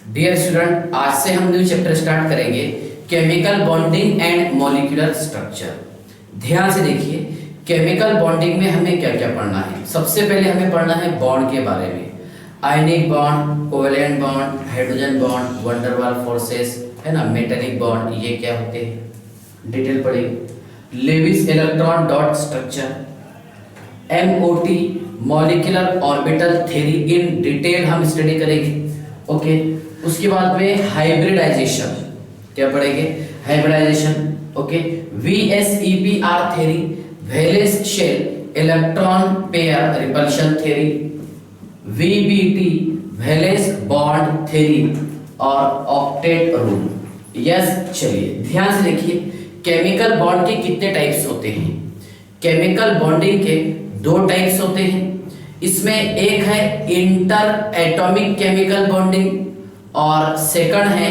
Dear student, आज से हम न्यू चैप्टर स्टार्ट करेंगे, chemical bonding and molecular structure. ध्यान से देखिए, केमिकल बॉन्डिंग में हमें क्या क्या पढ़ना है। सबसे पहले हमें पढ़ना है बॉन्ड के बारे में। Ionic bond, covalent bond, hydrogen bond, van der Waals forces, है ना, मेटेलिक बॉन्ड, ये क्या होते हैं, डिटेल पढ़ेंगे। Lewis electron dot structure, MOT molecular orbital theory, in detail हम स्टडी करेंगे। ओके, उसके बाद में हाइब्रिडाइजेशन, क्या पढ़ेंगे, hybridisation. Okay, VSEPR theory, valence shell electron pair repulsion theory, VBT valence bond theory और ऑक्टेट रूल। यस, चलिए ध्यान से देखिए, केमिकल बॉन्ड के कितने टाइप्स होते हैं। केमिकल बॉन्डिंग के दो टाइप्स होते हैं। इसमें एक है इंटर एटॉमिक केमिकल बॉन्डिंग और सेकंड है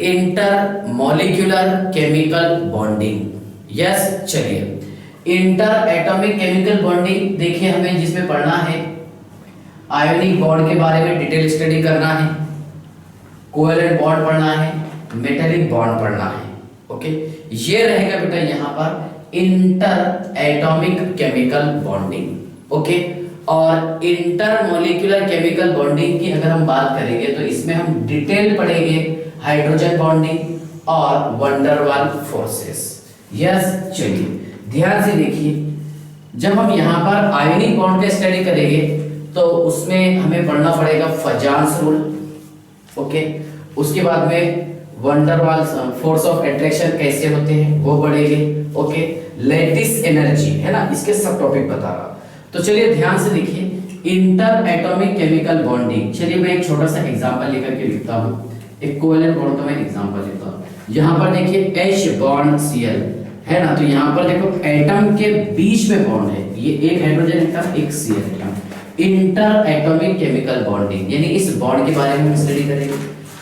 inter molecular chemical bonding. Yes, चलिए इंटर एटॉमिक केमिकल बॉन्डिंग देखिए, हमें जिसमें पढ़ना है आयोनिक बॉन्ड के बारे में डिटेल स्टडी करना है, कोवेलेंट बॉन्ड पढ़ना है, मेटेलिक बॉन्ड पढ़ना है। ओके, ये रहेगा बेटा यहाँ पर inter atomic chemical bonding. Okay, और इंटर मॉलिक्यूलर केमिकल बॉन्डिंग की अगर हम बात करेंगे तो इसमें हम डिटेल पढ़ेंगे हाइड्रोजन बॉन्डिंग और van der Waals forces. Yes, चलिए ध्यान से देखिए, जब हम यहाँ पर आयनिक बॉन्ड का स्टडी करेंगे तो उसमें हमें पढ़ना पड़ेगा फजान्स रूल। ओके, उसके बाद में van der Waals force of attraction कैसे होते हैं वो पढ़ेंगे। ओके, लैटिस एनर्जी, है ना, इसके सब टॉपिक बता रहा। तो चलिए ध्यान से देखिए, इंटर एटॉमिक केमिकल बॉन्डिंग। चलिए मैं एक छोटा सा एग्जांपल लेकर के लिखता हूँ, एक कोवेलेंट बॉन्ड का मैं एग्जांपल लेता हूँ। यहाँ पर देखिए H बॉन्ड Cl, है ना, तो यहाँ पर देखो एटम के बीच में बॉन्ड है, ये एक हाइड्रोजन एटम एक Cl atom. Inter atomic chemical bonding यानी इस बॉन्ड के बारे में हम स्टडी करेंगे।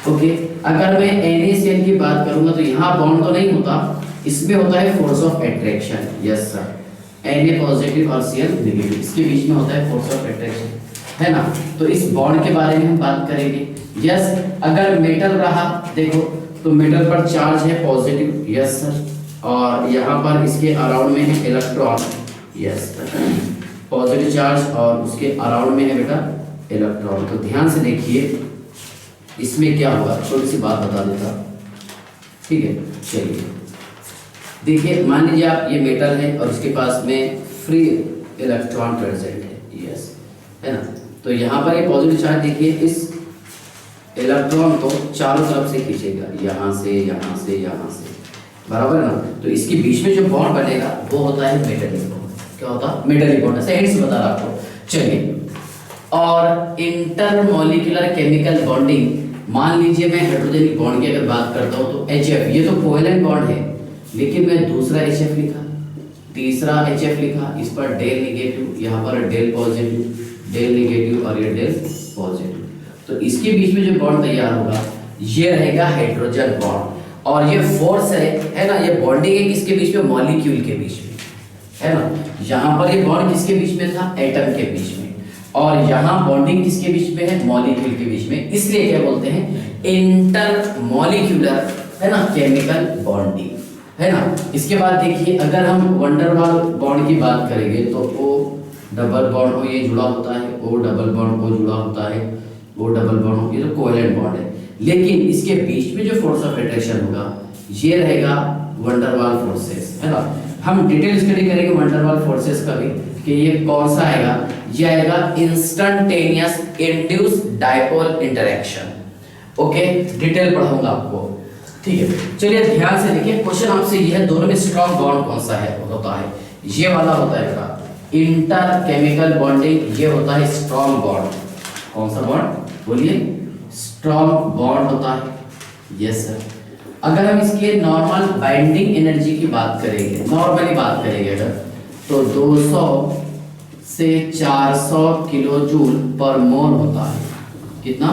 ओके, अगर मैं NaCl की बात करूंगा तो यहाँ बॉन्ड तो नहीं होता, इसमें होता है force of attraction. Yes sir, Na positive और Cl नेगेटिव, इसके बीच में होता है फोर्स ऑफ अट्रैक्शन, है ना। तो इस बॉन्ड के बारे में हम बात करेंगे। यस, अगर मेटल रहा देखो तो मेटल पर चार्ज है पॉजिटिव। यस सर, और यहाँ पर इसके अराउंड में है इलेक्ट्रॉन। यस, पॉजिटिव चार्ज और उसके अराउंड में है बेटा इलेक्ट्रॉन। तो ध्यान से देखिए इसमें क्या होगा, थोड़ी सी बात बता देता, ठीक है। चलिए देखिए, मान लीजिए आप ये मेटल है और इसके पास में फ्री इलेक्ट्रॉन प्रेजेंट है। यस, है ना, तो यहाँ पर ये पॉजिटिव चार्ज देखिए इस इलेक्ट्रॉन को चारों तरफ से खींचेगा, यहाँ से यहाँ से यहाँ से, बराबर ना। तो इसके बीच में जो बॉन्ड बनेगा वो होता है मेटेलिक बॉन्ड। क्या होता है, मेटेलिक बॉन्ड। ऐसे हिंट्स बता रहा आपको। चलिए, और इंटर मॉलिक्यूलर केमिकल बॉन्डिंग, मान लीजिए मैं हाइड्रोजन बॉन्ड की अगर बात करता हूँ तो HF, ये तो कोवेलेंट बॉन्ड है, लेकिन मैं दूसरा HF लिखा, तीसरा HF लिखा, इस पर डेल नेगेटिव, यहाँ पर डेल पॉजिटिव, डेल नेगेटिव और ये डेल पॉजिटिव। तो इसके बीच में जो बॉन्ड तैयार होगा ये रहेगा हाइड्रोजन बॉन्ड। और ये फोर्स है ना, ये बॉन्डिंग है किसके बीच में, मॉलिक्यूल के बीच में, है ना। यहाँ पर ये बॉन्ड किसके बीच में था, एटम के बीच में, और यहाँ बॉन्डिंग किसके बीच में है, मॉलिक्यूल के बीच में। इसलिए क्या बोलते हैं, इंटर मॉलिक्यूलर, है ना, केमिकल बॉन्डिंग, है ना। इसके बाद देखिए, अगर हम वैन डर वाल्स बॉन्ड की बात करेंगे तो O डबल बॉन्ड O ये जुड़ा होता है, O डबल बॉन्ड O जुड़ा होता है, O डबल बॉन्ड ये तो कोवेलेंट बॉन्ड है। लेकिन इसके बीच में जो फोर्स ऑफ अट्रैक्शन होगा ये रहेगा वैन डर वाल्स फोर्सेस, है ना। हम डिटेल स्टडी करेंगे वैन डर वाल्स फोर्सेस का भी, कि ये कौन सा आएगा, ये आएगा instantaneous induce dipole interaction. Okay, detail पढ़ाऊंगा आपको, ठीक है। चलिए ध्यान से देखिए, क्वेश्चन आपसे ये है, दोनों में स्ट्रॉन्ग बॉन्ड कौन सा है, होता है ये वाला होता है बेटा इंटर केमिकल बॉन्डिंग, ये होता है स्ट्रॉन्ग बॉन्ड। कौन सा बॉन्ड बोलिए, स्ट्रॉन्ग बॉन्ड होता है। यस सर, अगर हम इसके नॉर्मल बाइंडिंग एनर्जी की बात करेंगे, नॉर्मली बात करेंगे अगर, तो 200 से 400 किलो जूल पर मोल होता है। कितना,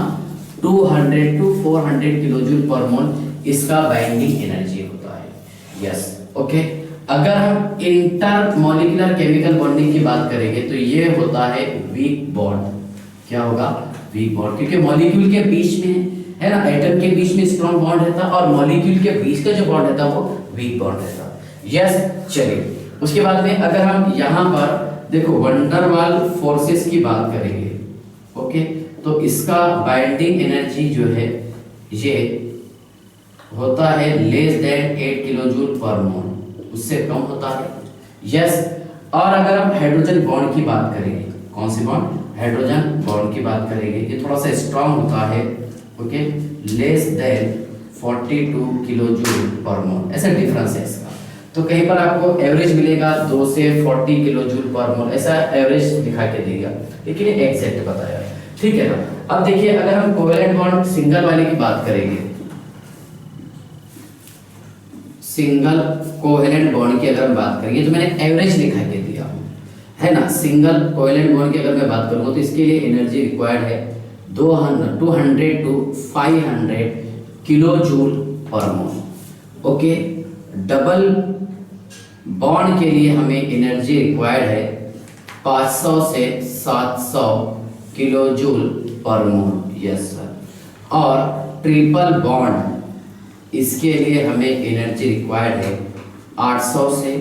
200 to 400 किलो जूल पर मोल इसका बाइंडिंग एनर्जी होता है। Yes, okay. अगर हम इंटर मॉलिक्यूलर केमिकल बॉन्डिंग की बात करेंगे तो ये होता है वीक बॉन्ड। क्या होगा, वीक बॉन्ड, क्योंकि मॉलिक्यूल के बीच में है ना, एटम के बीच में स्ट्रॉन्ग बॉन्ड रहता और मॉलिक्यूल के बीच का जो बॉन्ड रहता वो वीक बॉन्ड रहता। यस, चलिए उसके बाद में अगर हम यहाँ पर देखो वंडरवाल फोर्सेस की बात करेंगे, ओके, तो इसका बाइंडिंग एनर्जी जो है ये होता है less than 8 kilo joule per मोल, उससे कम होता है। यस, और अगर हम हाइड्रोजन बॉन्ड की बात करेंगे, कौन सी बॉन्ड, हाइड्रोजन बॉन्ड की बात करेंगे, ये थोड़ा सा स्ट्रांग होता है, okay, less than 42 kilo joule per mole, ऐसा डिफरेंस है इसका। तो कहीं पर आपको एवरेज मिलेगा 2 से 40 किलो जूल पर मोल, ऐसा एवरेज दिखा के देगा, लेकिन ये एग्जैक्ट बताया, ठीक है ना। अब देखिए अगर हम कोवेलेंट बॉन्ड सिंगल वाले की बात करेंगे, सिंगल कोवेलेंट बॉन्ड की अगर हम बात करेंगे तो मैंने एवरेज दिखा के दिया है ना। सिंगल कोवेलेंट बॉन्ड की अगर मैं बात करूँ तो इसके लिए एनर्जी रिक्वायर्ड है 200 to 500 kilo joule per mole, okay. Double bond के लिए हमें एनर्जी रिक्वायर्ड है 500 से 700 किलो जूल पर मोल, यस सर। और ट्रिपल बॉन्ड इसके लिए हमें एनर्जी रिक्वायर्ड है 800 से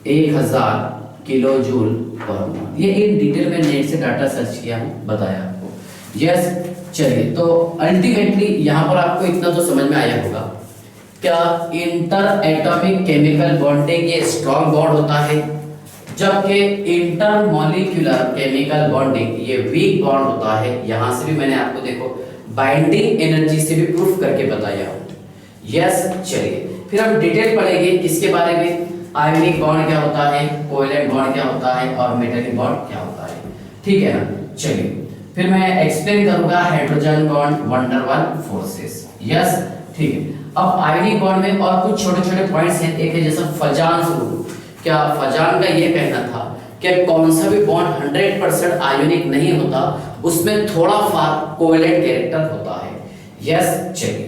1000 किलो जूल पर मोल। ये इन डिटेल में नेट से डाटा सर्च किया हूँ, बताया आपको। यस, चलिए तो अल्टीमेटली यहाँ पर आपको इतना तो समझ में आया होगा, क्या इंटर एटॉमिक केमिकल बॉन्डिंग ये स्ट्रॉन्ग बॉन्ड होता है, जबकि इंटर मॉलिक्यूलर केमिकल बॉन्डिंग ये वीक बॉन्ड होता है। यहाँ से भी मैंने आपको देखो बाइंडिंग एनर्जी से भी प्रूफ करके बताया हूँ। यस, चलिए फिर हम डिटेल पढ़ेंगे किसके बारे में, आयनिक बॉन्ड क्या होता है, कोवेलेंट बॉन्ड क्या होता है और मेटालिक बॉन्ड क्या होता है, ठीक है ना। चलिए फिर मैं एक्सप्लेन करूंगा hydrogen bond van der Waals forces. Yes, ठीक है। अब आयनिक बॉन्ड में और कुछ छोटे छोटे पॉइंट्स हैं, एक है जैसा फजान रूल। क्या फजान का ये कहना था कि कौन सा भी बॉन्ड 100% आयोनिक नहीं होता, उसमें थोड़ा सा कोवेलेंट कैरेक्टर होता है। यस, चलिए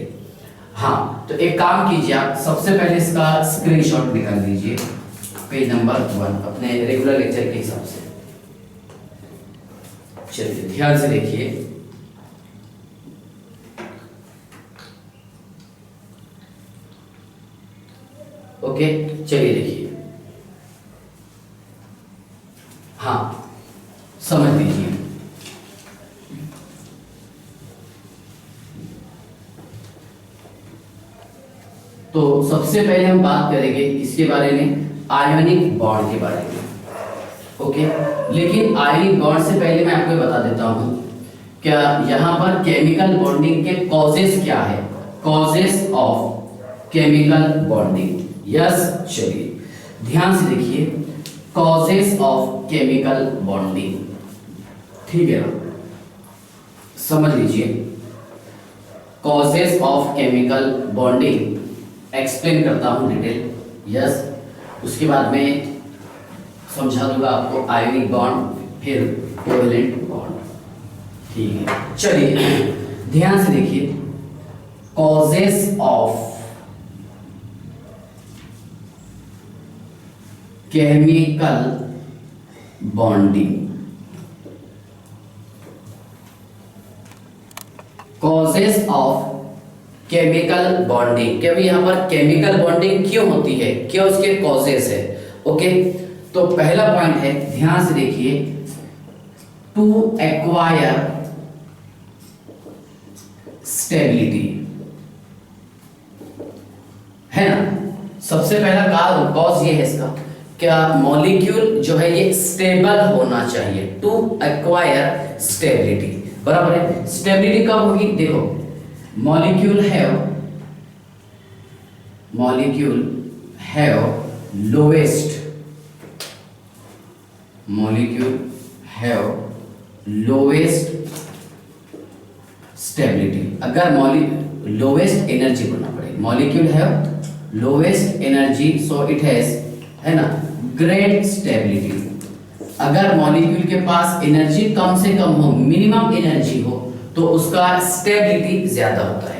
हाँ, तो एक काम कीजिए आप सबसे पहले इसका स्क्रीनशॉट निकाल लीजिए पेज नंबर 1 अपने रेगुलर लेक्चर के हिसाब से। चलिए ध्यान से देखिए, ओके, चलिए देखिए, हाँ समझ लीजिए। तो सबसे पहले हम बात करेंगे किसके बारे में, आयोनिक बॉन्ड के बारे में, ओके। लेकिन आयनिक बॉन्ड से पहले मैं आपको बता देता हूं क्या यहां पर केमिकल बॉन्डिंग के कॉजेस क्या है, causes of chemical bonding. Yes, चलिए ध्यान से देखिए, कॉजेस ऑफ केमिकल बॉन्डिंग, ठीक है ना, समझ लीजिए। Causes of chemical bonding explain करता हूं डिटेल। यस, उसके बाद में समझा दूंगा आपको आयनिक बॉन्ड, फिर कोवेलेंट बॉन्ड, ठीक है। चलिए ध्यान से देखिए, causes of chemical bonding, causes of chemical bonding, क्या भाई यहां पर केमिकल बॉन्डिंग क्यों होती है, क्या उसके कॉजेस है, ओके। तो पहला पॉइंट है, ध्यान से देखिए, टू एक्वायर स्टेबिलिटी, है ना। सबसे पहला कॉज ये है इसका, क्या मॉलिक्यूल जो है ये स्टेबल होना चाहिए, टू एक्वायर स्टेबिलिटी, बराबर है। स्टेबिलिटी कब होगी, देखो मॉलिक्यूल हैव लोवेस्ट स्टेबिलिटी, अगर लोवेस्ट एनर्जी बोलना पड़ेगा, molecule have lowest energy, so it has, है ना, ग्रेट स्टेबिलिटी। अगर मॉलिक्यूल के पास एनर्जी कम से कम हो, मिनिमम एनर्जी हो, तो उसका स्टेबिलिटी ज्यादा होता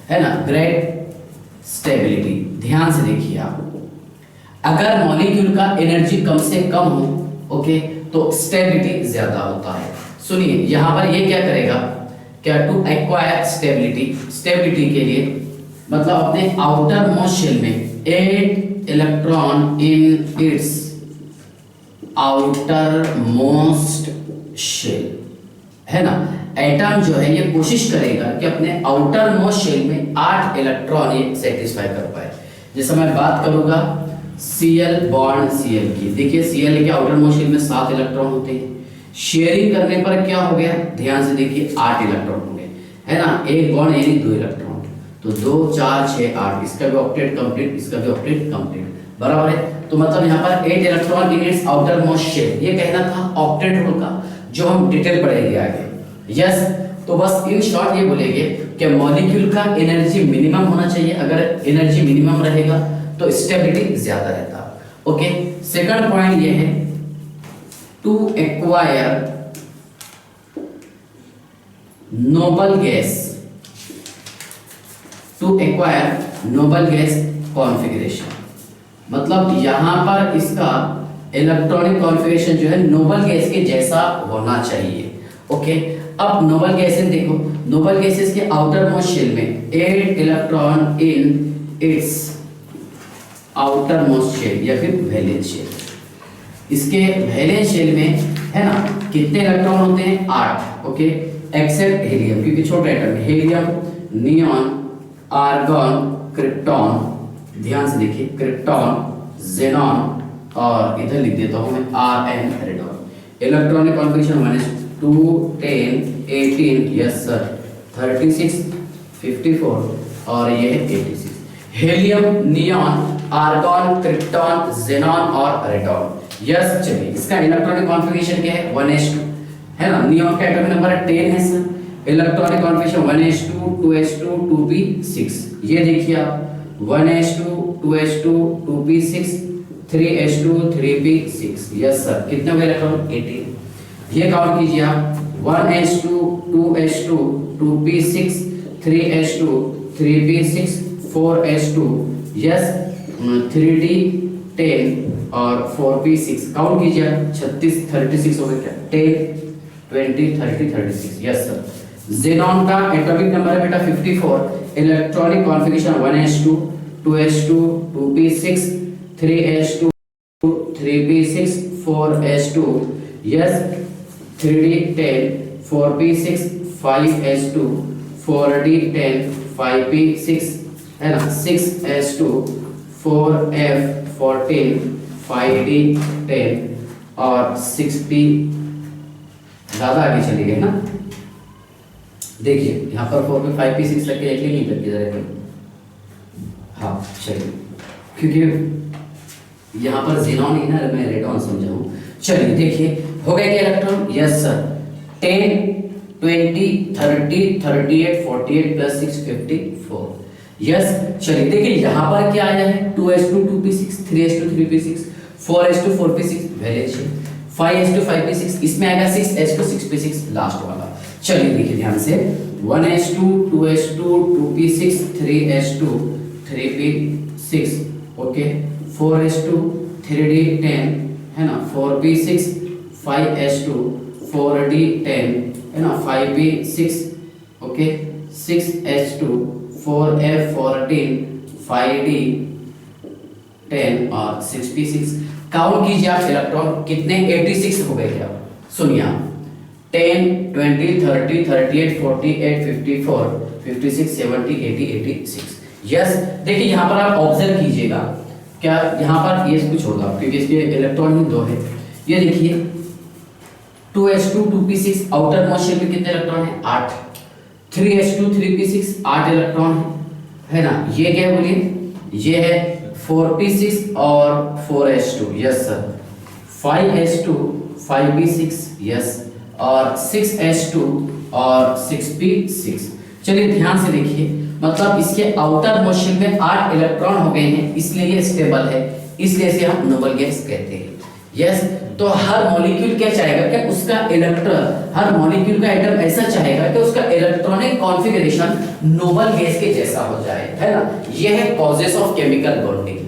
है ना, ग्रेट स्टेबिलिटी। ध्यान से देखिए आप, अगर मॉलिक्यूल का एनर्जी कम से कम हो, ओके, तो स्टेबिलिटी ज्यादा होता है। सुनिए यहां पर ये क्या करेगा क्या, टू एक्वायर स्टेबिलिटी, स्टेबिलिटी के लिए, मतलब अपने आउटर मोस्ट शेल में 8 electron in its outer most shell, है ना। एटम जो है ये कोशिश करेगा कि अपने आउटर मोस्ट शेल में 8 इलेक्ट्रॉन ये सेटिस्फाई कर पाए। जैसे मैं बात करूंगा Cl बॉन्ड Cl की, देखिए Cl के आउटर मोस्ट शेल में 7 इलेक्ट्रॉन होते हैं, शेयरिंग करने पर क्या हो गया, ध्यान से देखिए 8 इलेक्ट्रॉन हो गए, है ना। एक बॉन्ड यानी 2 इलेक्ट्रॉन, तो 2 4 6 8, इसका भी ऑक्टेट कंप्लीट, इसका भी ऑक्टेट कंप्लीट, बराबर है। तो मतलब यहाँ पर 8 electron in its outer most shell, ये कहना था ऑक्टेट रूल का, जो हम डिटेल पढ़ेंगे आगे। यस, तो बस इन शॉर्ट ये बोलेंगे कि मॉलिक्यूल का एनर्जी मिनिमम होना चाहिए, अगर एनर्जी मिनिमम रहेगा तो स्टेबिलिटी ज्यादा रहता। ओके, सेकंड पॉइंट ये है to acquire noble gas, to acquire noble gas configuration, मतलब यहां पर इसका इलेक्ट्रॉनिक कॉन्फ़िगरेशन जो है नोबल गैस के जैसा होना चाहिए। ओके, अब नोबल गैसेस देखो, नोबल गैसेस के आउटर मोस्ट शेल में 8 electron in its outer most shell या फिर वैलेंस शेल, इसके वैलेंस शेल में, है ना, कितने इलेक्ट्रॉन होते हैं, 8। ओके, एक्सेप्ट हीलियम, क्योंकि छोटा एटम है, हीलियम, नियॉन, आर्गन, क्रिप्टॉन, ध्यान से देखिए, क्रिप्टॉन, ज़ेनॉन, और इधर लिख देता हूं मैं Rn, radon. Electronic configuration 1 2 10 18, yes sir, 36 54 और ये है 86। Helium, neon, argon, krypton, xenon और रेडॉन। यस, चलिए इसका इलेक्ट्रॉनिक कॉन्फ़िगरेशन क्या है, 1s2, है ना। नियॉन का एटॉमिक नंबर 10 है sir, electronic configuration 1s2 2s2 2p6, ये देखिए आप 1s2 2s2 2p6 3s2 3p6, yes sir, कितने हो गए इलेक्ट्रॉन, 18। ये काउंट कीजिए आप, 1s2 2s2 2p6 3s2 3p6 4s2, yes, 3d10 और 4p6, काउंट कीजिए 36 36 हो गए क्या, 10 20 30 36, यस सर। ज़ेनॉन का एटॉमिक नंबर है बेटा 54, electronic configuration 1s2 2s2 2p6 3s2 3p6 4s2, yes, 3d10 4p6 5s2 4d10 5p6, है ना, 6s2 4f14 5d10 और 6p, ज्यादा आगे चली गए ना, देखिए यहाँ पर 4p 5p6 रख के एक नहीं करके जरा, हाँ चलिए, क्योंकि यहाँ पर ज़ेनॉन ही ना, मैं रेडॉन समझाऊं। चलिए देखिए, हो गए क्या electron, yes sir, 10 20 30 38 48 plus 6 54, yes. चलिए देखिए यहाँ पर क्या आया है, 2s2 2p6 3s2 3p6 4s2 4p6 valence shell, 5s2 5p6, इसमें आएगा 6s2 6p6 लास्ट वाला। चलिए देखिए ध्यान से, 1s2 2s2 2p6 3s2 3p6, okay, 4s2 3d10, है ना, 4p6 5s2 4d10, है ना, 5p6, okay, 6s2 4f14 5d10 और 6p6, काउंट कीजिए आप इलेक्ट्रॉन कितने, 86 हो गए क्या, सुनिए आप, 10 20 30 38 48 54 56 70 80 86, यस। देखिए यहाँ पर आप ऑब्जर्व कीजिएगा, क्या यहाँ पर ये कुछ होगा, क्योंकि इसके इलेक्ट्रॉन ही 2 है। ये देखिए 2s2 2p6 outer most shell में कितने इलेक्ट्रॉन है, 8, 3s2 3p6 8 इलेक्ट्रॉन है ना। ये क्या है बोलिए, ये है 4p6 और 4s2, yes sir, 5s2 5p6, yes, और 6s2 और 6p6। चलिए ध्यान से देखिए, मतलब इसके आउटर मोस्ट शेल में 8 इलेक्ट्रॉन हो गए हैं, इसलिए ये स्टेबल है, इसलिए इसे हम नोबल गैस कहते हैं, यस। तो हर मॉलिक्यूल क्या चाहेगा कि उसका इलेक्ट्रॉन, हर मॉलिक्यूल का एटम ऐसा चाहेगा कि उसका इलेक्ट्रॉनिक कॉन्फ़िगरेशन नोबल गैस के जैसा हो जाए, है ना। ये है causes of chemical bonding.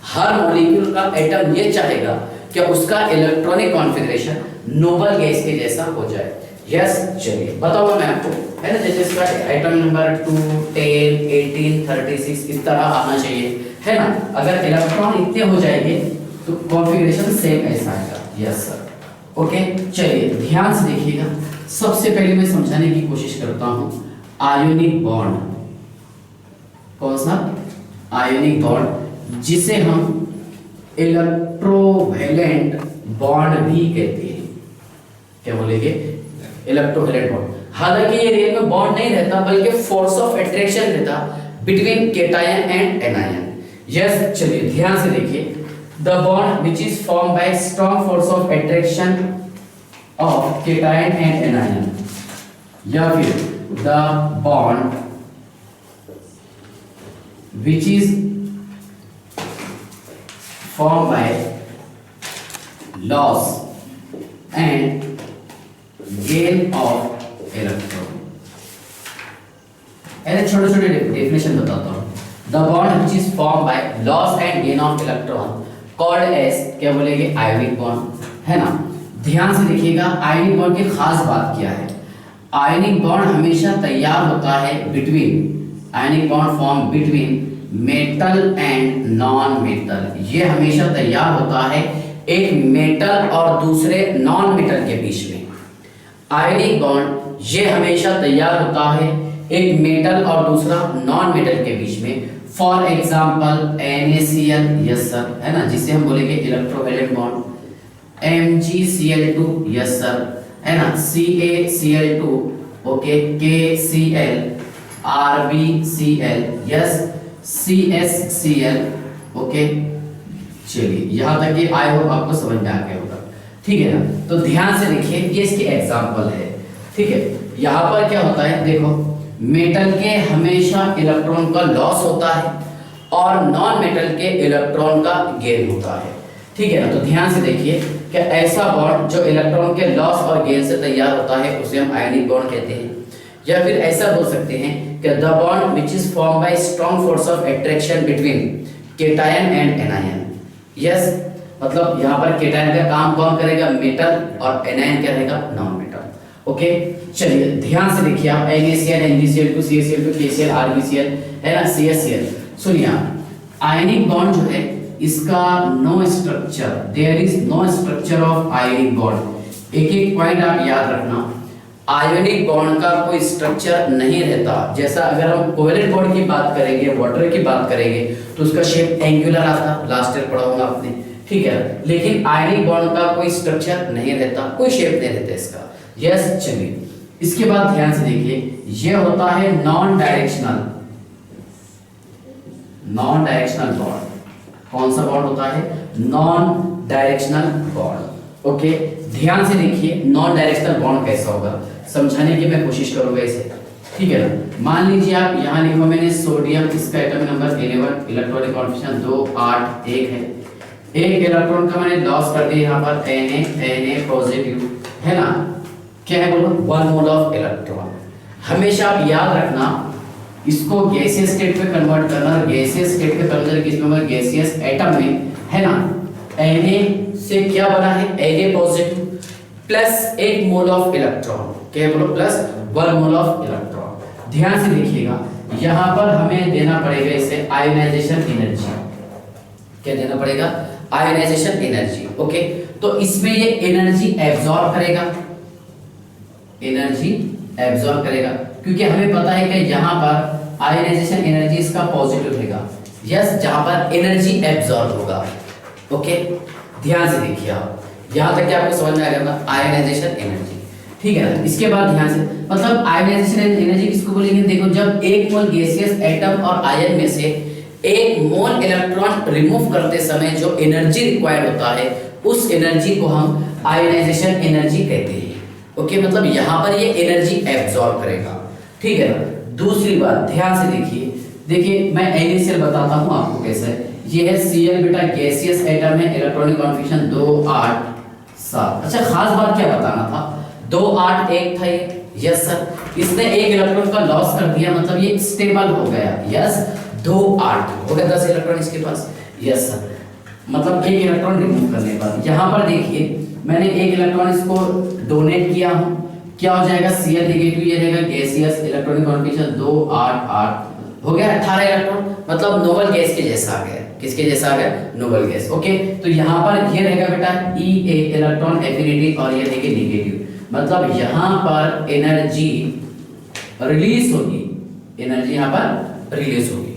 Her molecule का एटम ये चाहेगा कि उसका इलेक्ट्रॉनिक कॉन्फ़िगरेशन नोबल गैस के जैसा हो जाए। यस चलिए बताऊंगा मैं आपको, है ना, जैसे इसका आइटम नंबर 2, 10, 18, 36 इस तरह आना चाहिए, है ना। अगर इलेक्ट्रॉन इतने हो जाएंगे तो कॉन्फ़िगरेशन सेम ऐसा आएगा। यस सर, ओके चलिए ध्यान से देखिएगा। सबसे पहले मैं समझाने की कोशिश करता हूं आयोनिक बॉन्ड। कौन सा? आयोनिक बॉन्ड, जिसे हम इलेक्ट्रोवैलेंट बॉन्ड भी कहते हैं। क्या बोलेंगे? Electrovalent bond. हालांकि ये रियल में बॉन्ड नहीं रहता बल्कि फोर्स ऑफ अट्रैक्शन रहता between cation and anion. Yes चलिए ध्यान से देखिए, the bond which is form by strong force of attraction of cation and anion, या फिर the bond which is formed by loss and gain of electron। ऐसे छोटे छोटे डेफिनेशन बताता हूँ। The bond which is formed by loss and gain of electron called as, क्या बोलेंगे, ionic bond, है ना। ध्यान से देखिएगा, आयोनिक बॉन्ड की खास बात क्या है। आयोनिक बॉन्ड हमेशा तैयार होता है between, ionic bond form between metal and non metal. ये हमेशा तैयार होता है एक मेटल और दूसरे नॉन मेटल के बीच में। आयोनिक बॉन्ड ये हमेशा तैयार होता है एक मेटल और दूसरा नॉन मेटल के बीच में। For example NaCl, yes sir, है ना, जिसे हम बोलेंगे electrovalent bond. MgCl2, yes sir, है ना, CaCl2, okay, KCl, RbCl, yes, CsCl, okay. चलिए यहाँ तक कि आई होप आपको समझ में आ गया होगा, ठीक है ना। तो ध्यान से देखिए, ये इसकी एग्जांपल है, ठीक है। यहाँ पर क्या होता है, देखो, मेटल के हमेशा इलेक्ट्रॉन का लॉस होता है और नॉन मेटल के इलेक्ट्रॉन का गेन होता है, ठीक है ना। तो ध्यान से देखिए कि ऐसा बॉन्ड जो इलेक्ट्रॉन के लॉस और गेन से तैयार होता है उसे हम आयनिक बॉन्ड कहते हैं। या फिर ऐसा बोल सकते हैं कि the bond which is form by strong force of attraction between cation and anion. Yes, मतलब यहाँ पर केटायन का काम कौन करेगा? मेटल, और एनायन क्या रहेगा? Non metal. ओके चलिए ध्यान से देखिए आप, NaCl, MgCl2, CaCl2, KCl, RbCl, है ना, CsCl। सुनिए आयनिक बॉन्ड जो है इसका no structure, there is no structure of ionic bond. एक एक पॉइंट आप याद रखना, आयोनिक बॉन्ड का कोई स्ट्रक्चर नहीं रहता। जैसा अगर हम कोवेलेंट बॉन्ड की बात करेंगे, वाटर की बात करेंगे, तो उसका शेप एंगुलर आता, लास्ट ईयर पढ़ा होगा आपने, ठीक है। लेकिन आयनिक बॉन्ड का कोई स्ट्रक्चर नहीं रहता, कोई शेप नहीं रहता इसका। यस चलिए इसके बाद ध्यान से देखिए, ये होता है non directional, non directional bond. कौन सा बॉन्ड होता है? Non directional bond. ओके ध्यान से देखिए, नॉन डायरेक्शनल बॉन्ड कैसा होगा समझाने की मैं कोशिश करूंगा इसे, ठीक है ना। मान लीजिए आप यहाँ लिखो मैंने सोडियम, इसका एटॉमिक नंबर 11, इलेक्ट्रॉनिक कॉन्फिगरेशन 2, 8, 1 है। एक इलेक्ट्रॉन का मैंने लॉस कर दिया यहाँ पर Na पॉजिटिव, है ना। क्या है बोलो? 1 मोल ऑफ इलेक्ट्रॉन। हमेशा आप याद रखना इसको गैसियस स्टेट में कन्वर्ट करना, गैसियस स्टेट के कन्वर्जन किसमें? गैसियस एटम में, है ना। Na से क्या बना है? Na positive plus 1 mole of electron, क्या बोलो? Plus 1 mole of electron. ध्यान से देखिएगा, यहाँ पर हमें देना पड़ेगा इसे आयोनाइजेशन एनर्जी। क्या देना पड़ेगा? Ionisation energy. ओके तो इसमें ये एनर्जी एब्जॉर्ब करेगा, एनर्जी एब्जॉर्ब करेगा, क्योंकि हमें पता है कि यहाँ पर आयोनाइजेशन एनर्जी इसका पॉजिटिव रहेगा। यस, जहाँ पर एनर्जी एब्जॉर्ब होगा। ओके ध्यान से देखिए आप, यहाँ तक कि आपको समझ में आ गया आयोनाइजेशन एनर्जी, ठीक है ना। इसके बाद ध्यान से, मतलब आयोनाइजेशन एनर्जी किसको बोलेंगे? देखो, जब 1 मोल गैसियस एटम और आयन में से 1 मोल इलेक्ट्रॉन रिमूव करते समय जो एनर्जी रिक्वायर्ड होता है उस एनर्जी को हम आयोनाइजेशन एनर्जी कहते हैं। ओके मतलब यहाँ पर ये एनर्जी एब्जॉर्ब करेगा, ठीक है ना। दूसरी बात ध्यान से देखिए, देखिए मैं NaCl बताता हूँ आपको कैसा है। ये है Cl बेटा, गैसियस एटम है, इलेक्ट्रॉनिक कॉन्फिगरेशन 2, 8, 7। अच्छा खास बात क्या बताना था? 2, 8, 1 था ये। यस सर, इसने 1 इलेक्ट्रॉन का लॉस कर दिया, मतलब ये स्टेबल हो गया। यस 2, 8 हो गया, 10 इलेक्ट्रॉन इसके पास। यस सर, मतलब 1 इलेक्ट्रॉन रिमूव करने के बाद यहाँ पर देखिए मैंने 1 इलेक्ट्रॉन इसको डोनेट किया हूँ, क्या हो जाएगा, Cl नेगेटिव ये रहेगा गैसियस, इलेक्ट्रॉनिक कॉन्फ़िगरेशन 2 8 8 हो गया 18 इलेक्ट्रॉन, मतलब नोबल गैस के जैसा आ गया। किसके जैसा आ गया, नोबल गैस। ओके, तो यहाँ पर ये रहेगा बेटा Ea इलेक्ट्रॉन एफिनिटी और ये देखिए नेगेटिव, मतलब यहाँ पर एनर्जी रिलीज होगी, एनर्जी यहाँ पर रिलीज होगी,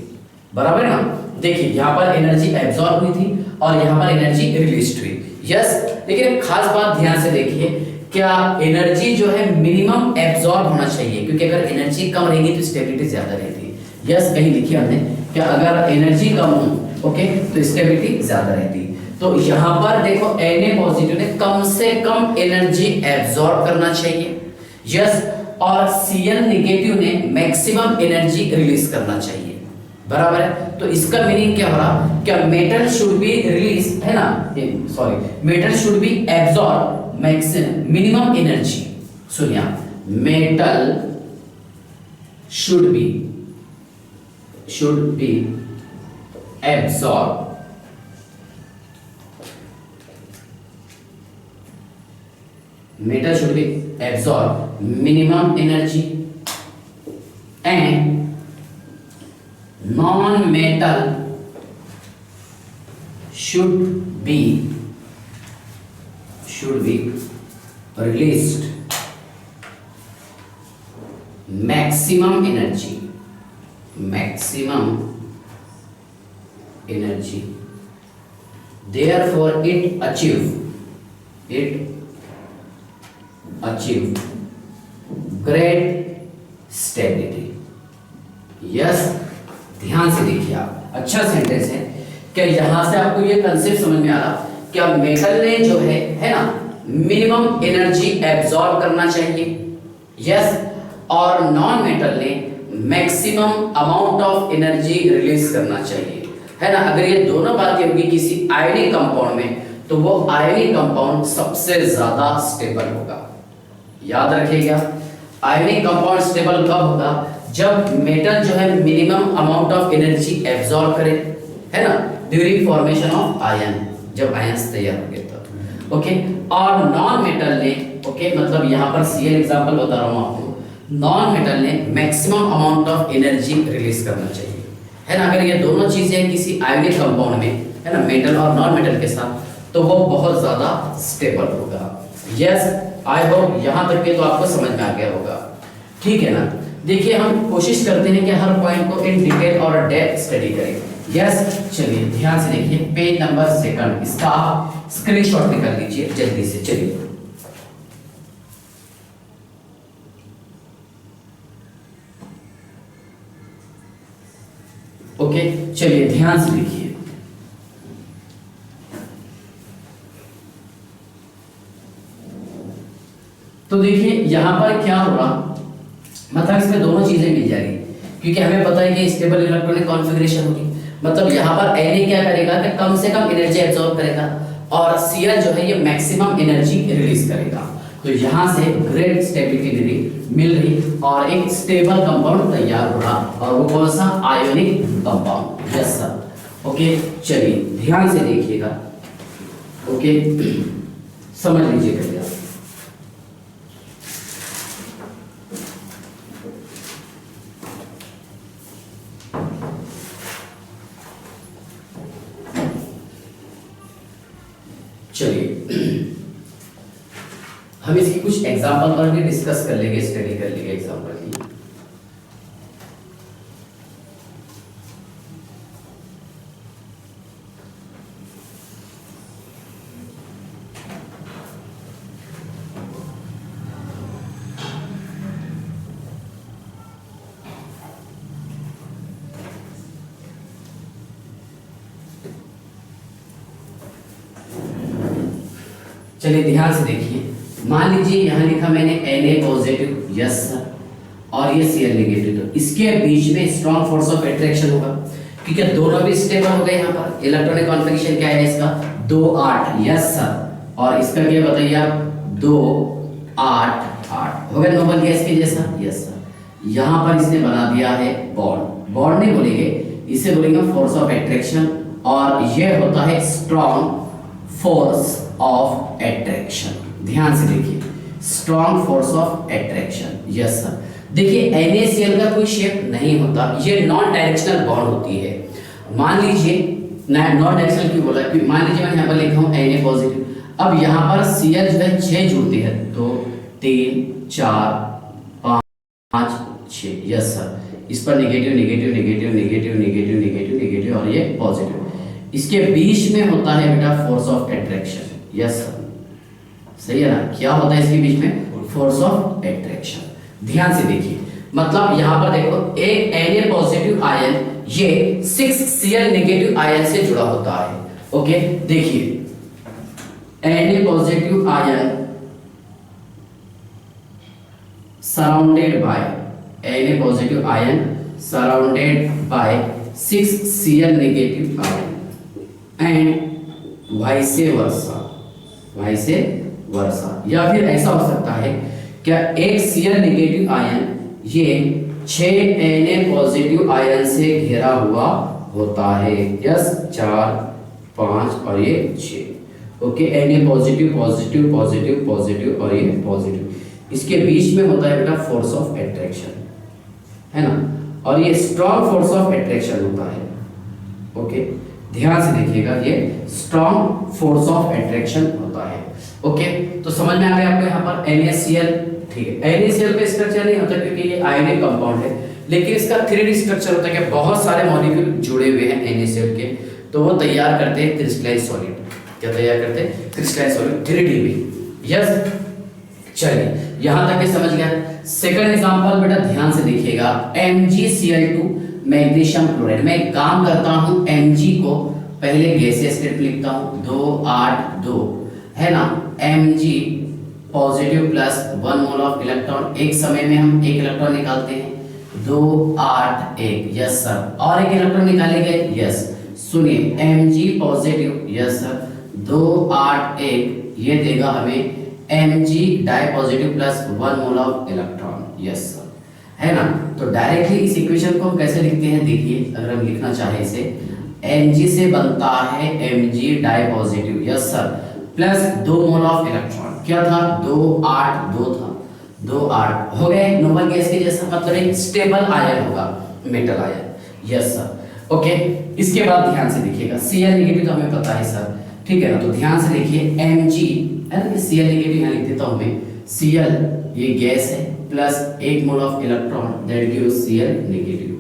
बराबर है ना। देखिए यहाँ पर एनर्जी एब्जॉर्ब हुई थी और यहाँ पर एनर्जी रिलीज हुई। यस, लेकिन एक खास बात ध्यान से देखिए, क्या एनर्जी जो है मिनिमम एब्जॉर्ब होना चाहिए, क्योंकि अगर एनर्जी कम रहेगी तो स्टेबिलिटी ज्यादा रहती है। यस, कहीं लिखिए हमने कि अगर एनर्जी कम हो, ओके, तो स्टेबिलिटी ज्यादा रहती है। तो यहाँ पर देखो Na पॉजिटिव ने कम से कम एनर्जी एब्जॉर्ब करना चाहिए, यस, और Cl नेगेटिव ने मैक्सिमम एनर्जी रिलीज करना चाहिए, बराबर है। तो इसका मीनिंग क्या हो रहा, क्या मेटल शुड बी रिलीज, है ना, sorry, metal should be absorb maximum minimum energy. सुनिए, metal should be absorb metal should be absorb minimum energy and non-metal should be released maximum energy, therefore it achieve great stability। Yes, ध्यान से देखिए आप, अच्छा sentence है। क्या यहां से आपको ये कंसेप्ट समझ में आ रहा, क्या मेटल ने जो है ना, मिनिमम एनर्जी एब्जॉर्ब करना चाहिए, यस, और नॉन मेटल ने maximum amount of energy release करना चाहिए, है ना। अगर ये दोनों बातें होगी किसी आयनिक कंपाउंड में, तो वो आयनिक कंपाउंड सबसे ज्यादा स्टेबल होगा। याद रखिएगा, आयनिक कंपाउंड स्टेबल कब होगा, जब मेटल जो है minimum amount of energy absorb करे, है ना, ड्यूरिंग फॉर्मेशन ऑफ आयन, जब आयंस तैयार होंगे तब। ओके, और नॉन मेटल ने, ओके, मतलब यहाँ पर Cl एग्जांपल बता रहा हूँ आपको, नॉन मेटल ने maximum amount of energy release करना चाहिए, है ना। अगर ये दोनों चीजें किसी आयनिक कंपाउंड में, है ना, मेटल और नॉन मेटल के साथ, तो वो बहुत ज्यादा स्टेबल होगा। यस, आई होप यहाँ तक के तो आपको समझ में आ गया होगा, ठीक है ना। देखिए, हम कोशिश करते हैं कि हर पॉइंट को इन डिटेल और डेप्थ स्टडी करें। यस, चलिए ध्यान से देखिए, पेज नंबर 2, इसका आप स्क्रीनशॉट निकाल लीजिए जल्दी से। चलिए, ओके, चलिए ध्यान से देखिए। तो देखिए यहां पर क्या हो रहा, मतलब इसमें दोनों चीजें मिल जाएगी, क्योंकि हमें पता है कि स्टेबल इलेक्ट्रॉनिक कॉन्फ़िगरेशन होगी, मतलब यहाँ पर Na क्या करेगा कि कम से कम एनर्जी एब्जॉर्ब करेगा, और Cl जो है ये मैक्सिमम एनर्जी रिलीज करेगा। तो यहाँ से ग्रेट स्टेबिलिटी मिल रही और एक स्टेबल कंपाउंड तैयार हो रहा, और वो कौन सा, ionic compound. Yes sir, okay, चलिए ध्यान से देखिएगा, ओके, समझ लीजिएगा। चलिए हम इसकी कुछ एग्जांपल पर भी डिस्कस कर लेंगे, स्टडी कर लेंगे एग्जांपल की। चलिए ध्यान से देखिए, मान लीजिए यहाँ लिखा मैंने Na पॉजिटिव, यस सर, और ये Cl नेगेटिव, तो इसके बीच में स्ट्रॉन्ग फोर्स ऑफ अट्रैक्शन होगा, क्योंकि दोनों भी स्टेबल हो गए। यहाँ पर इलेक्ट्रॉनिक कॉन्फ़िगरेशन क्या है इसका, 2 8, यस सर, और इसका क्या बताइए आप, 2 8 8 हो गया, नोबल गैस के जैसा। यस सर, यहाँ पर इसने बना दिया है बॉन्ड, बॉन्ड नहीं बोलेंगे, इसे बोलेंगे फोर्स ऑफ अट्रैक्शन, और ये होता है स्ट्रॉन्ग फोर्स ऑफ अट्रैक्शन। ध्यान से देखिए, strong force of attraction. Yes sir. देखिए NaCl का कोई शेप नहीं होता, ये नॉन डायरेक्शनल बॉन्ड होती है। मान लीजिए नॉन डायरेक्शनल क्यों बोला, क्योंकि मान लीजिए मैं यहाँ पर लिखा हूँ Na पॉजिटिव, अब यहाँ पर Cl जो है 6 जुड़ती है, 2 3 4 5 6। Yes sir. इस पर negative negative negative negative negative negative negative और ये पॉजिटिव। इसके बीच में होता है बेटा force of attraction. Yes sir, सही है ना। क्या होता है इसके बीच में? Force of attraction. ध्यान से देखिए, मतलब यहां पर देखो एक Na पॉजिटिव आयन ये 6Cl नेगेटिव आयन से जुड़ा होता है। ओके देखिए Na positive ion surrounded by Na positive ion surrounded by 6Cl negative ion and vice versa। या फिर ऐसा हो सकता है क्या एक Cl नेगेटिव आयन ये 6 Na पॉजिटिव आयन से घिरा हुआ होता है। यस 4 5 और ये 6। Okay Na positive positive positive positive और ये पॉजिटिव, इसके बीच में होता है बेटा फोर्स ऑफ अट्रैक्शन, है ना, और ये स्ट्रॉन्ग फोर्स ऑफ अट्रैक्शन होता है। ओके ध्यान से देखिएगा, ये स्ट्रॉन्ग फोर्स ऑफ अट्रैक्शन होता है। ओके तो समझ में आ गया आपको यहाँ पर NaCl। ठीक है, NaCl का स्ट्रक्चर नहीं होता क्योंकि ये आयनिक कंपाउंड है, लेकिन इसका 3D स्ट्रक्चर होता है कि बहुत सारे मॉलिक्यूल जुड़े हुए हैं NaCl के, तो वो तैयार करते हैं क्रिस्टलाइन सॉलिड। क्या तैयार करते हैं? क्रिस्टलाइन सॉलिड 3D में। यस चलिए यहां तक के समझ गया। सेकंड एग्जांपल बेटा ध्यान से देखिएगा, MgCl2 मैग्नीशियम क्लोराइड। मैं एक काम करता हूं, Mg को पहले गैसियस स्टेट में लिखता हूं 2 8 2, है ना। Mg positive plus 1 mole of electron, एक समय में हम एक इलेक्ट्रॉन निकालते हैं 2 8 1। Yes sir. और एक इलेक्ट्रॉन निकालेंगे। यस सुनिए Mg पॉजिटिव, यस सर 2 8 1 ये देगा हमें Mg di positive plus 1 mole of electron. Yes sir, है ना। तो डायरेक्टली इस इक्वेशन को हम कैसे लिखते हैं? देखिए अगर हम लिखना चाहें इसे, Mg से बनता है Mg di positive, yes sir, plus 2 mole of electron. क्या था? 2 8 2 था, 2 8 हो गए नॉर्मल गैस के जैसा, मतलब एक स्टेबल आयन होगा, metal ion. Yes sir. Okay इसके बाद ध्यान से देखिएगा, Cl नेगेटिव तो हमें पता है सर, ठीक है ना। तो ध्यान से देखिए Mg है ना, Cl नेगेटिव यहाँ लिख देता हूँ मैं, Cl ये गैस है plus 1 mole of electron, that gives Cl negative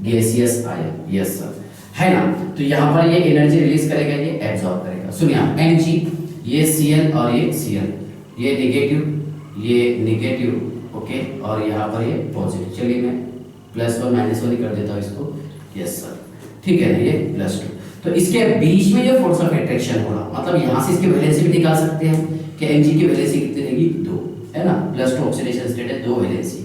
gaseous ion. Yes sir, है ना। तो यहाँ पर ये एनर्जी रिलीज करेगा, ये एब्जॉर्ब करेगा। सुनिए आप Mg ये Cl और ये Cl, ये नेगेटिव ओके, और यहाँ पर ये पॉजिटिव। चलिए मैं +1 -1 कर देता हूँ इसको। यस सर, ठीक है ना, ये +2। तो इसके बीच में जो फोर्स ऑफ अट्रैक्शन होगा, मतलब यहाँ से इसकी वैलेंसी भी निकाल सकते हैं कि Mg की वैलेंसी कितनी रहेगी? 2, है ना, +2 ऑक्सीडेशन स्टेट है, 2 वैलेंसी।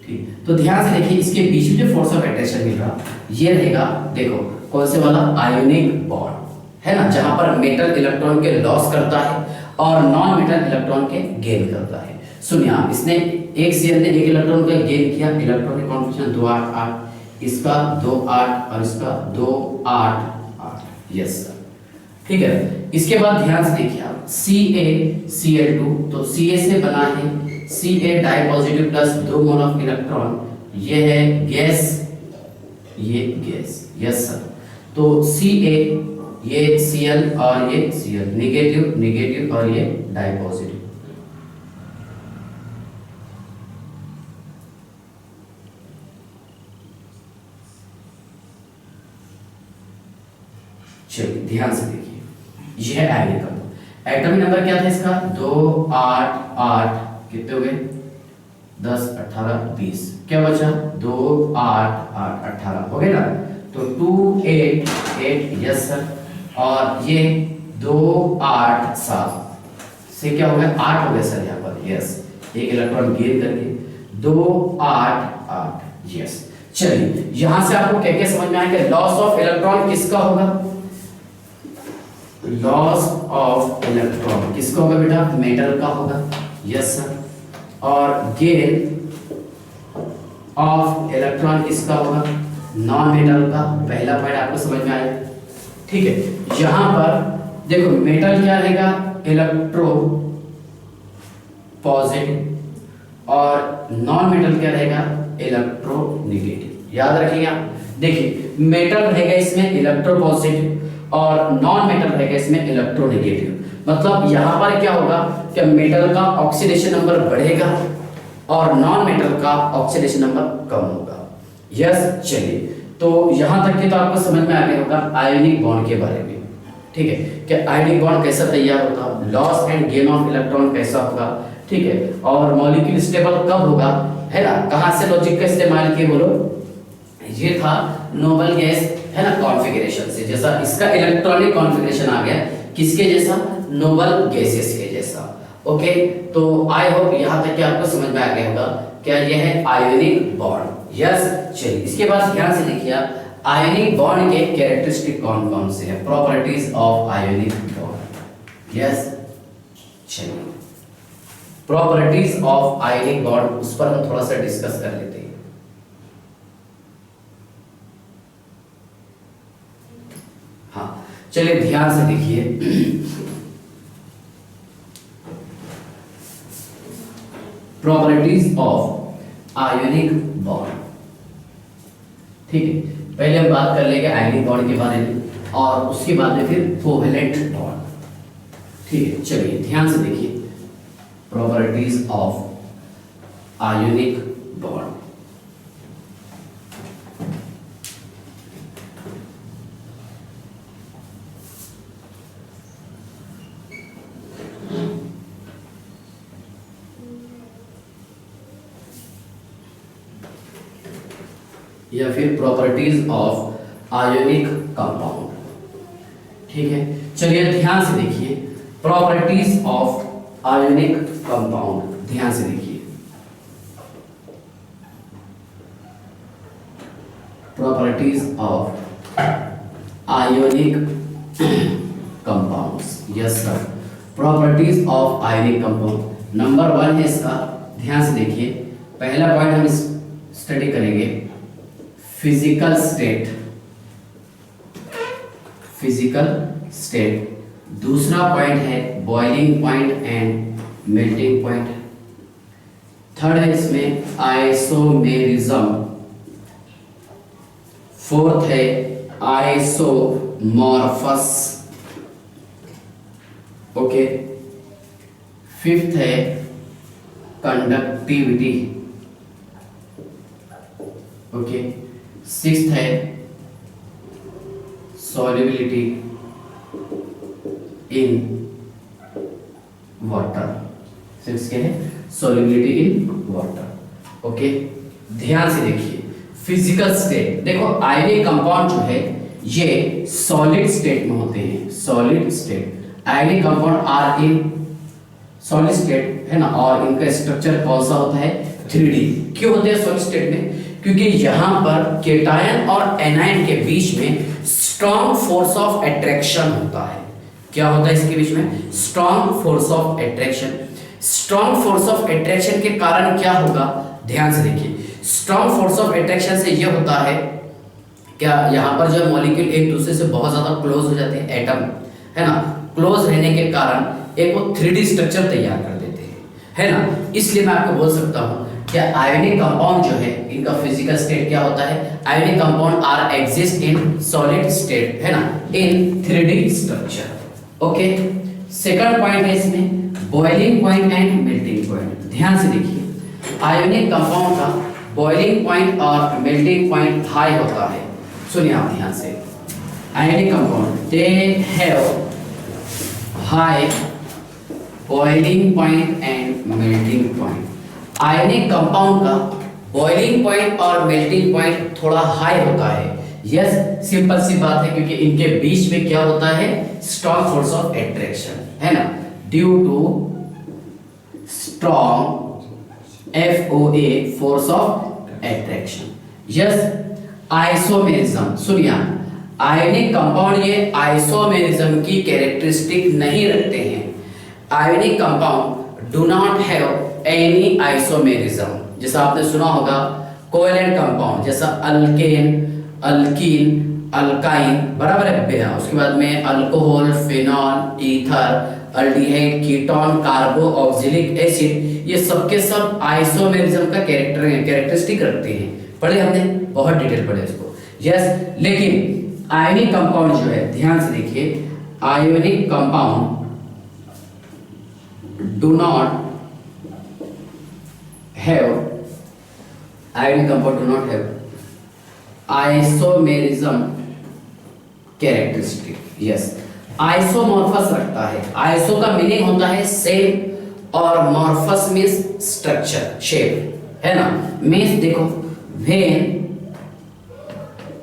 ठीक, तो ध्यान से देखिए इसके बीच में जो फोर्स ऑफ अट्रैक्शन मिल रहा ये रहेगा, देखो कौन से वाला? आयोनिक बॉन्ड, है ना, जहां पर मेटल इलेक्ट्रॉन के लॉस करता है और नॉन मेटल इलेक्ट्रॉन के गेन करता है। सुनिए आप, इसने एक Cl ने एक इलेक्ट्रॉन का गेन किया, इलेक्ट्रॉन के कॉन्फिगरेशन 2 8 8, इसका 2 8 और इसका 2 8 8। यस सर, ठीक है। इसके बाद ध्यान से देखिए आप CaCl2, तो Ca से बना है Ca di positive plus 2 mole of electron, ये है गैस, ये गैस। Yes sir. तो Ca ये Cl और ये Cl, नेगेटिव नेगेटिव और ये डाई पॉजिटिव। चलिए ध्यान से देखिए, यह है आयनिक कंपाउंड। एटॉमिक नंबर क्या था इसका? 2 8 8, कितने हो गए? 10 18 20, क्या बचा? 2 8 8 18 हो गए ना। तो 2 8 8, यस सर, और ये 2 8 7 से क्या हो गया? 8 हो गए सर यहाँ पर। यस, एक इलेक्ट्रॉन गेन करके 2 8 8, यस। चलिए यहां से आपको क्या क्या समझ में आएगा? लॉस ऑफ इलेक्ट्रॉन किसका होगा? लॉस ऑफ इलेक्ट्रॉन किसका होगा बेटा? मेटल का होगा। Yes sir. और गेन ऑफ इलेक्ट्रॉन किसका होगा? नॉन मेटल का। पहला पॉइंट आपको समझ में आया, ठीक है। यहां पर देखो मेटल क्या रहेगा? पॉजिटिव और नॉन मेटल क्या रहेगा, इलेक्ट्रोनेगेटिव। याद रखिएगा, देखिए मेटल रहेगा इसमें इलेक्ट्रोपॉजिटिव और नॉन मेटल रहेगा इसमें इलेक्ट्रोनेगेटिव। मतलब यहां पर क्या होगा कि मेटल का ऑक्सीडेशन नंबर बढ़ेगा और नॉन मेटल का ऑक्सीडेशन नंबर कम होगा। यस, चलिए तो यहां तक के तो आपको समझ में आ गया होगा आयोनिक बॉन्ड के बारे में। ठीक है, कि आयोनिक बॉन्ड कैसा तैयार होगा, loss and gain of electron कैसा होगा, ठीक है, और मॉलिक्यूल स्टेबल कब होगा, है ना। कहां से लॉजिक का इस्तेमाल किए बोलो, ये था नोबल गैस, है ना, कॉन्फ़िगरेशन से। जैसा इसका इलेक्ट्रॉनिक कॉन्फ़िगरेशन आ गया किसके जैसा, नोबल गैसेस के जैसा। ओके, तो आई होप यहां तक कि आपको समझ में आ गया होगा क्या यह है आयोनिक बॉन्ड। यस, चलिए इसके बाद ध्यान से देखिए आयोनिक बॉन्ड के कैरेक्टरिस्टिक कौन कौन से हैं, properties of ionic bond. Yes, चलिए प्रॉपर्टीज ऑफ आयोनिक बॉन्ड, उस पर हम थोड़ा सा डिस्कस कर लेते हैं। हाँ, चलिए ध्यान से देखिए प्रॉपर्टीज ऑफ आयोनिक बॉन्ड। ठीक है, पहले हम बात कर लेंगे आयोनिक बॉन्ड के बारे में और उसके बाद में फिर कोवेलेंट बॉन्ड। ठीक है, चलिए ध्यान से देखिए प्रॉपर्टीज ऑफ आयोनिक बॉन्ड। या फिर प्रॉपर्टीज ऑफ आयोनिक कंपाउंड। ठीक है, चलिए ध्यान से देखिए प्रॉपर्टीज ऑफ आयोनिक कंपाउंड, ध्यान से देखिए properties of ionic compounds. Yes sir, properties of ionic compound number 1 है इसका, ध्यान से देखिए। पहला पॉइंट हम स्टडी करेंगे फिजिकल स्टेट, फिजिकल स्टेट। दूसरा पॉइंट है boiling point and melting point. Third है इसमें आइसोमेरिज्म। फोर्थ है आइसोमॉर्फस। ओके, फिफ्थ है कंडक्टिविटी। ओके, सिक्स्थ है सॉल्युबिलिटी इन वाटर। सिक्स क्या है, सॉल्युबिलिटी इन वाटर। ओके, ध्यान से देखिए फिजिकल स्टेट। देखो आयोनिक कंपाउंड जो है ये सॉलिड स्टेट में होते हैं, solid state. Ionic compound are in solid state, है ना, और इनका स्ट्रक्चर कौन सा होता है, 3D। क्यों होते हैं सॉलिड स्टेट में, क्योंकि यहां पर केटायन और एनायन के बीच में स्ट्रॉन्ग फोर्स ऑफ अट्रैक्शन होता है। क्या होता है इसके बीच में, strong force of attraction. Strong force of attraction के कारण क्या होगा, ध्यान से देखिए। स्ट्रॉन्ग फोर्स ऑफ अट्रैक्शन से यह होता है क्या, यहाँ पर जो मॉलिक्यूल एक दूसरे से बहुत ज्यादा क्लोज हो जाते हैं, एटम, है ना, क्लोज रहने के कारण एक वो 3D स्ट्रक्चर तैयार कर देते हैं, है ना। इसलिए मैं आपको बोल सकता हूँ क्या आयोनिक कंपाउंड जो है इनका फिजिकल स्टेट क्या होता है, ionic compound are exist in solid state, है ना, in 3D structure. Okay, second point है इसमें boiling point and melting point. ध्यान से देखिए आयोनिक कंपाउंड का बॉइलिंग पॉइंट और मेल्टिंग पॉइंट हाई होता है। सुनिए आप ध्यान से, ionic compound they have high boiling point and melting point. Ionic compound का बॉइलिंग पॉइंट और मेल्टिंग पॉइंट थोड़ा हाई होता है। यस, सिंपल सी बात है, क्योंकि इनके बीच में क्या होता है, स्ट्रॉन्ग फोर्स ऑफ अट्रैक्शन, है ना, due to strong FOA force of attraction. Yes, isomerism. सुनिए, आयोनिक कंपाउंड ये आइसोमेरिज्म की कैरेक्टरिस्टिक नहीं रखते हैं। Ionic compound do not have any isomerism. जैसा आपने सुना होगा कोवेलेंट कंपाउंड, जैसा अल्केन, अल्कीन, अल्काइन, बराबर है। उसके बाद में alcohol, phenol, ether, aldehyde, ketone, carbo, oxalic acid, ये सबके सब आइसोमेरिज्म का कैरेक्टरिस्टिक रखते हैं। पढ़े हमने, बहुत डिटेल पढ़े इसको। यस, लेकिन आयनिक कंपाउंड जो है, ध्यान से देखिए, ionic compound do not have, ionic compound do not have isomerism characteristic. yes, isomorphous रखता है। आइसो का मीनिंग होता है सेम और मॉर्फस मींस स्ट्रक्चर, शेप, है ना। मींस देखो, when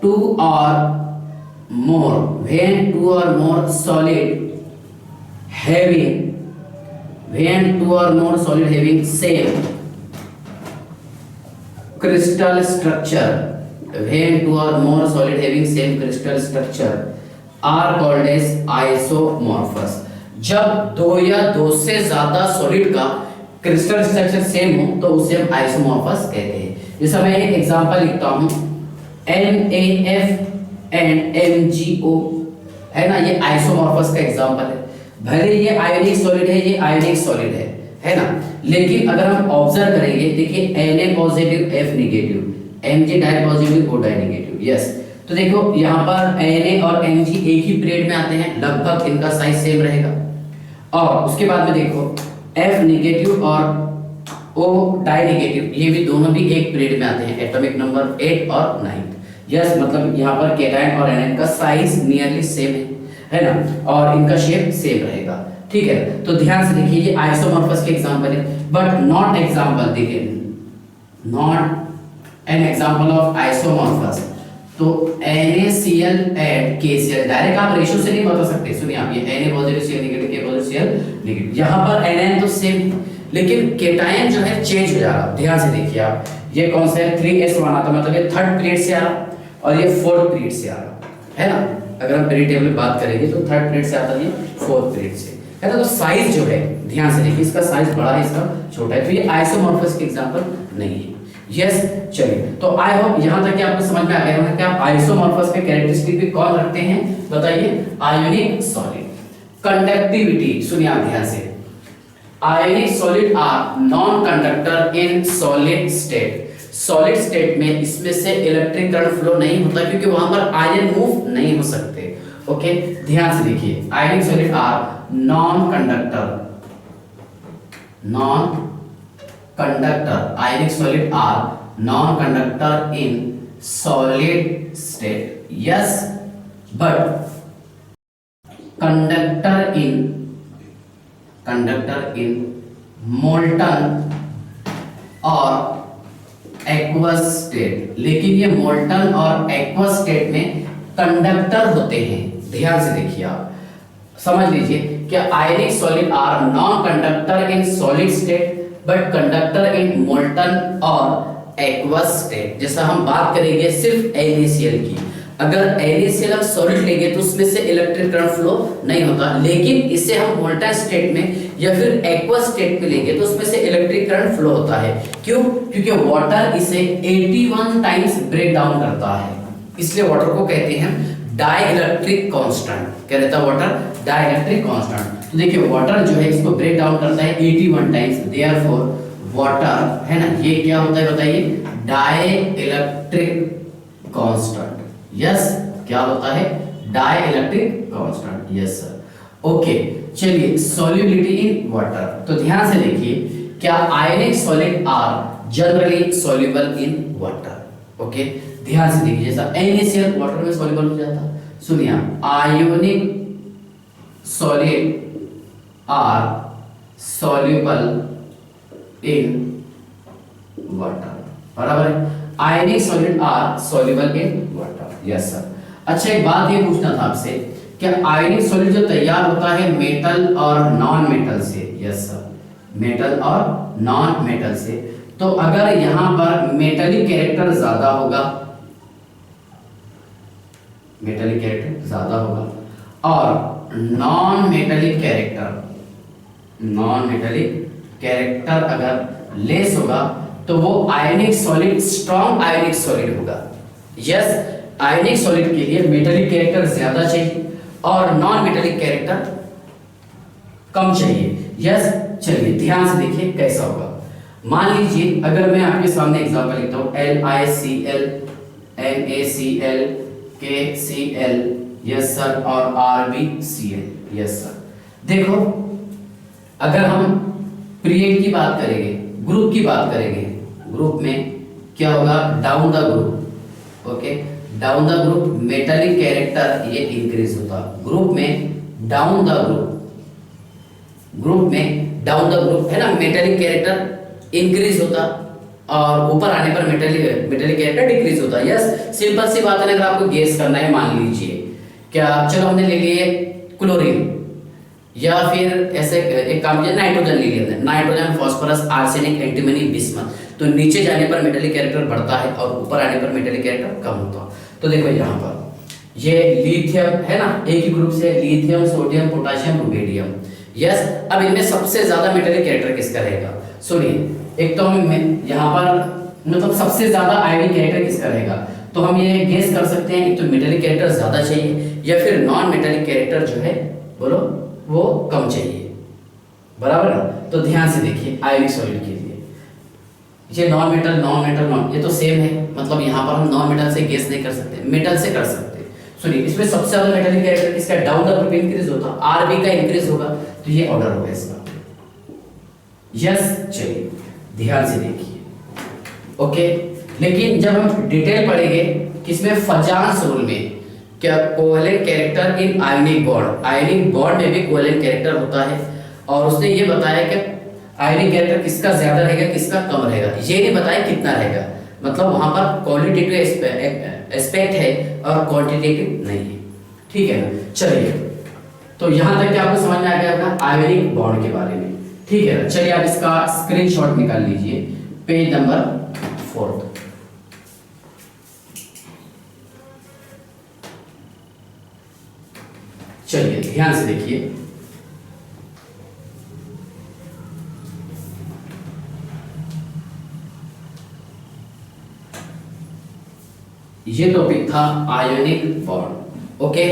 two or more solid having same crystal structure, when two or more solid having same crystal structure are called as isomorphous. जब दो या दो से ज्यादा सॉलिड का क्रिस्टल स्ट्रक्चर सेम हो तो उसे हम आइसोमॉर्फस कहते हैं। जैसे मैं एक एग्जांपल लिखता हूं, NaF एंड MgO, है ना, ये आइसोमॉर्फस का एग्जांपल है। भले ये आयोनिक सॉलिड है, ये आयोनिक सॉलिड है ना, लेकिन अगर हम ऑब्जर्व करेंगे, देखिए Na positive F negative, Mg di positive O di negative. Yes, तो देखो यहाँ पर Na और Mg एक ही पीरियड में आते हैं, लगभग इनका साइज सेम रहेगा। और उसके बाद में देखो F नेगेटिव और O डाई नेगेटिव, ये भी दोनों भी एक पीरियड में आते हैं, एटॉमिक नंबर 8 और 9। यस, मतलब यहाँ पर केटायन और एनायन का साइज नियरली सेम है ना, और इनका शेप सेम रहेगा। ठीक है, तो ध्यान से देखिए, ये आइसोमॉर्फस के एग्जांपल है, बट नॉट एग्जांपल, देखिए not an example of isomorphous. तो NaCl एंड KCl डायरेक्ट आप रेशियो से नहीं बता सकते। सुनिए आप, ये Na positive Cl negative, K positive Cl negative, यहाँ पर एनायन तो सेम, लेकिन केटायन जो है चेंज हो जा रहा। ध्यान से देखिए आप, ये कौन सा है, 3s1 आता, मतलब ये थर्ड पीरियड से आ रहा और ये फोर्थ पीरियड से आ रहा, है ना। अगर हम पीरियड टेबल में बात करेंगे तो थर्ड पीरियड से आता है, फोर्थ पीरियड से, है ना। तो साइज जो है, ध्यान से देखिए, इसका साइज बड़ा है, इसका छोटा है, तो ये आइसोमॉर्फस के एग्जांपल नहीं है। यस, चलिए, तो आई होप यहां तक कि आपको समझ में आ गया होगा कि आप आइसोमॉर्फस के कैरेक्टरिस्टिक भी कौन रखते हैं, बताइए। Ionic solid. कंडक्टिविटी, सुनिए आप ध्यान से, ionic solid are non conductor in solid state. Solid state में इसमें से इलेक्ट्रिक करंट फ्लो नहीं होता, क्योंकि वहां पर आयन मूव नहीं हो सकते। ओके, ध्यान से देखिए, ionic solid are non conductor, ionic solid are non-conductor in solid state. Yes, but conductor in molten और aqueous state। लेकिन ये molten और aqueous state में कंडक्टर होते हैं। ध्यान से देखिए, आप समझ लीजिए कि ionic solid are non-conductor in solid state but conductor in molten और एक्वस स्टेट। जैसा हम बात करेंगे सिर्फ NaCl की, अगर NaCl हम सॉलिड लेंगे तो उसमें से इलेक्ट्रिक करंट फ्लो नहीं होता, लेकिन इसे हम मोल्टन स्टेट में या फिर एक्वस स्टेट में लेंगे तो उसमें से इलेक्ट्रिक करंट फ्लो होता है। क्यों? क्योंकि वाटर इसे 81 टाइम्स ब्रेक डाउन करता है, इसलिए वाटर को कहते हैं डाई इलेक्ट्रिक कांस्टेंट। क्या रहता है वाटर? Die electric constant. तो देखिए वाटर जो है इसको ब्रेक डाउन करता है 81 टाइम्स, देयरफॉर वाटर, है ना, ये क्या होता है बताइए, डाई इलेक्ट्रिक कांस्टेंट। यस, क्या होता है, dielectric constant. Yes sir, okay. चलिए, सॉल्युबिलिटी इन वाटर, तो ध्यान से देखिए, क्या ionic solid are generally soluble in water. Okay, ध्यान से देखिए, जैसा NaCl वाटर में सॉल्युबल हो जाता है। सुनिए, ionic solid are soluble in water, बराबर है। Ionic solid are soluble in water. Yes sir. अच्छा, एक बात ये पूछना था आपसे, क्या आयनिक सॉलिड जो तैयार होता है मेटल और नॉन मेटल से? यस सर, मेटल और नॉन मेटल से। तो अगर यहां पर मेटलिक कैरेक्टर ज्यादा होगा, मेटलिक कैरेक्टर ज्यादा होगा और नॉन मेटलिक कैरेक्टर अगर लेस होगा तो वो आयनिक सॉलिड स्ट्रॉन्ग आयनिक सॉलिड होगा। यस, आयनिक सॉलिड के लिए मेटलिक कैरेक्टर ज्यादा चाहिए और नॉन मेटलिक कैरेक्टर कम चाहिए। यस, चलिए ध्यान से देखिए कैसा होगा। मान लीजिए अगर मैं आपके सामने एग्जांपल लिखता हूं LiCl NaCl KCl, yes sir, और RbCl, यस सर। देखो अगर हम पीरियड की बात करेंगे, ग्रुप की बात करेंगे, ग्रुप में क्या होगा, down the group, okay, down the group metallic character ये इंक्रीज होता, ग्रुप में डाउन द ग्रुप में डाउन द ग्रुप है ना, मेटालिक कैरेक्टर इंक्रीज होता और ऊपर आने पर मेटालिक कैरेक्टर डिक्रीज होता। यस, सिंपल सी बात है। अगर आपको गेस करना है, मान लीजिए क्या, चलो हमने ले लिए क्लोरीन, या फिर ऐसे एक काम किया, नाइट्रोजन ले लिया, nitrogen, phosphorus, arsenic, antimony, bismuth. तो नीचे जाने पर मेटालिक कैरेक्टर बढ़ता है और ऊपर आने पर मेटालिक कैरेक्टर कम होता। तो देखो यहाँ पर ये लिथियम है ना, एक ही ग्रुप से lithium, sodium, potassium, rubidium. Yes, अब इनमें सबसे ज्यादा मेटालिक कैरेक्टर किसका रहेगा? सुनिए, एक तो हम यहाँ पर मतलब सबसे ज्यादा आयनिक कैरेक्टर किसका रहेगा, तो हम ये गेस कर सकते हैं, एक तो मेटालिक कैरेक्टर ज्यादा चाहिए या फिर नॉन मेटालिक कैरेक्टर जो है बोलो वो कम चाहिए, बराबर ना। तो ध्यान से देखिए, आयनिक सॉलिड के लिए ये नॉन मेटल, ये तो सेम है, मतलब यहाँ पर हम नॉन मेटल से गेस नहीं कर सकते, मेटल से कर सकते। सुनिए, इसमें सबसे ज्यादा मेटालिक कैरेक्टर किसका, डाउन द ग्रुप इंक्रीज होता, Rb का इंक्रीज होगा, तो ये ऑर्डर होगा इसका। यस, चलिए ध्यान से देखिए, ओके। लेकिन जब हम डिटेल पढ़ेंगे किसमें, फजांस रूल में, क्या covalent character in ionic bond में भी कोवेलेंट कैरेक्टर होता है, और उसने ये बताया कि आयनिक कैरेक्टर किसका ज्यादा रहेगा किसका कम रहेगा, ये नहीं बताया कितना रहेगा, मतलब वहां पर क्वालिटेटिव एस्पेक्ट है और क्वांटिटेटिव नहीं है, ठीक है ना। चलिए, तो यहां तक क्या आपको समझ में आ गया होगा आयनिक बॉन्ड के बारे में, ठीक है ना। चलिए आप इसका स्क्रीनशॉट निकाल लीजिए, पेज नंबर 4। चलिए ध्यान से देखिए, ये टॉपिक था आयोनिक बॉन्ड, ओके।